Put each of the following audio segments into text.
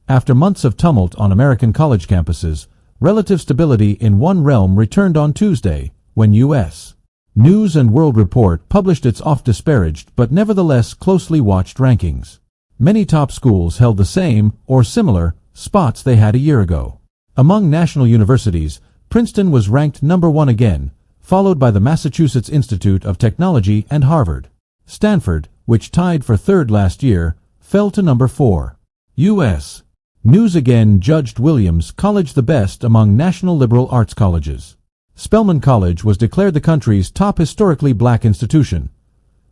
After months of tumult on American college campuses, relative stability in one realm returned on Tuesday, when U.S. News and World Report published its oft-disparaged but nevertheless closely watched rankings. Many top schools held the same, or similar, spots they had a year ago. Among national universities, Princeton was ranked number 1 again, followed by the Massachusetts Institute of Technology and Harvard. Stanford, which tied for third last year, fell to number 4. U.S. News again judged Williams College the best among national liberal arts colleges. Spelman College was declared the country's top historically black institution.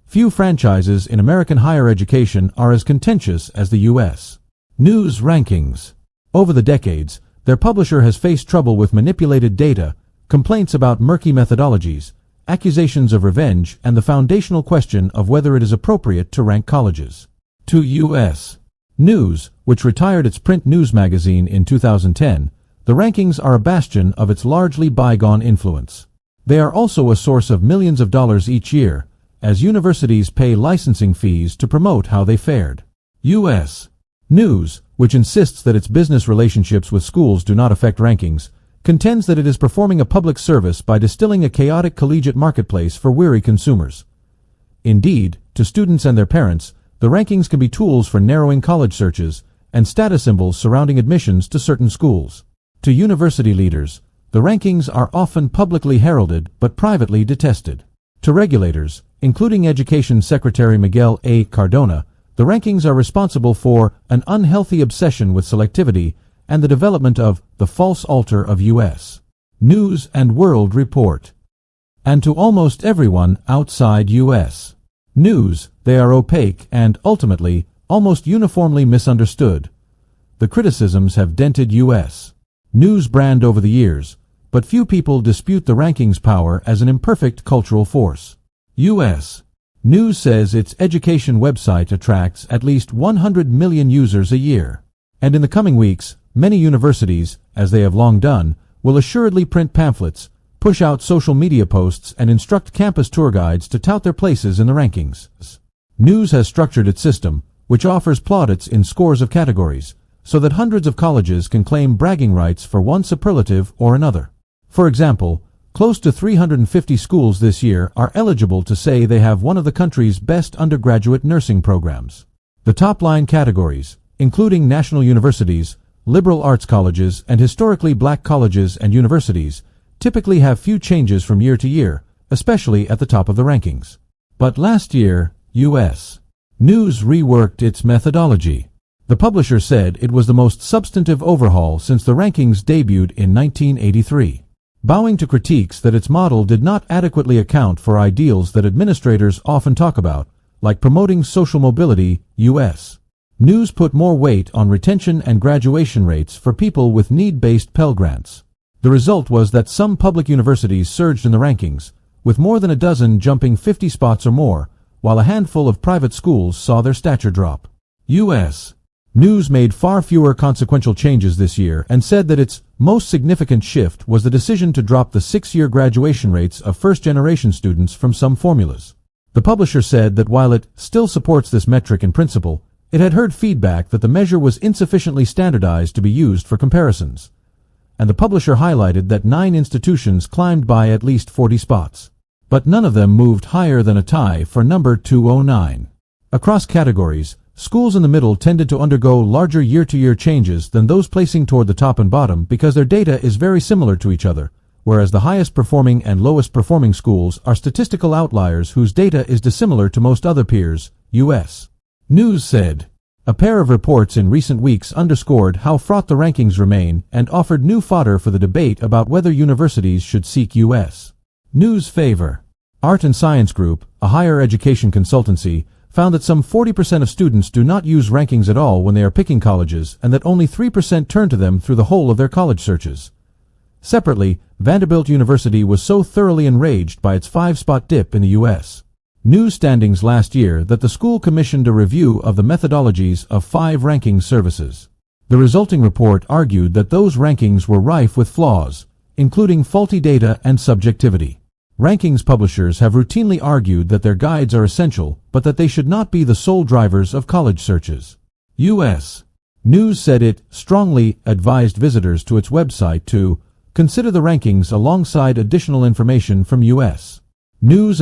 Few franchises in American higher education are as contentious as the U.S. News rankings. Over the decades, their publisher has faced trouble with manipulated data, complaints about murky methodologies, accusations of revenge, and the foundational question of whether it is appropriate to rank colleges. To U.S. News, which retired its print news magazine in 2010, the rankings are a bastion of its largely bygone influence. They are also a source of millions of dollars each year, as universities pay licensing fees to promote how they fared. U.S. News, which insists that its business relationships with schools do not affect rankings, contends that it is performing a public service by distilling a chaotic collegiate marketplace for weary consumers. Indeed, to students and their parents, the rankings can be tools for narrowing college searches and status symbols surrounding admissions to certain schools. To university leaders, the rankings are often publicly heralded but privately detested. To regulators, including Education Secretary Miguel A. Cardona, the rankings are responsible for an unhealthy obsession with selectivity and the development of the false altar of U.S. News and World Report. And to almost everyone outside U.S. News, they are opaque and, ultimately, almost uniformly misunderstood. The criticisms have dented U.S. News brand over the years, but few people dispute the rankings' power as an imperfect cultural force. U.S. News says its education website attracts at least 100 million users a year. And in the coming weeks, many universities, as they have long done, will assuredly print pamphlets, push out social media posts, and instruct campus tour guides to tout their places in the rankings. News has structured its system, which offers plaudits in scores of categories, so that hundreds of colleges can claim bragging rights for one superlative or another. For example, close to 350 schools this year are eligible to say they have one of the country's best undergraduate nursing programs. The top-line categories, including national universities, liberal arts colleges, and historically black colleges and universities, typically have few changes from year to year, especially at the top of the rankings. But last year, U.S. News reworked its methodology. The publisher said it was the most substantive overhaul since the rankings debuted in 1983. Bowing to critiques that its model did not adequately account for ideals that administrators often talk about, like promoting social mobility, U.S. News put more weight on retention and graduation rates for people with need-based Pell Grants. The result was that some public universities surged in the rankings, with more than a dozen jumping 50 spots or more, while a handful of private schools saw their stature drop. U.S. News made far fewer consequential changes this year and said that its most significant shift was the decision to drop the 6-year graduation rates of first-generation students from some formulas. The publisher said that while it still supports this metric in principle, it had heard feedback that the measure was insufficiently standardized to be used for comparisons. And the publisher highlighted that 9 institutions climbed by at least 40 spots. But none of them moved higher than a tie for number 209. Across categories, schools in the middle tended to undergo larger year-to-year changes than those placing toward the top and bottom because their data is very similar to each other, whereas the highest-performing and lowest-performing schools are statistical outliers whose data is dissimilar to most other peers, U.S. News said. A pair of reports in recent weeks underscored how fraught the rankings remain and offered new fodder for the debate about whether universities should seek U.S. News favor. Art and Science Group, a higher education consultancy, found that some 40% of students do not use rankings at all when they are picking colleges and that only 3% turn to them through the whole of their college searches. Separately, Vanderbilt University was so thoroughly enraged by its 5-spot dip in the U.S. News standings last year that the school commissioned a review of the methodologies of 5 ranking services. The resulting report argued that those rankings were rife with flaws, including faulty data and subjectivity. Rankings publishers have routinely argued that their guides are essential, but that they should not be the sole drivers of college searches. U.S. News said it strongly advised visitors to its website to consider the rankings alongside additional information from U.S. News and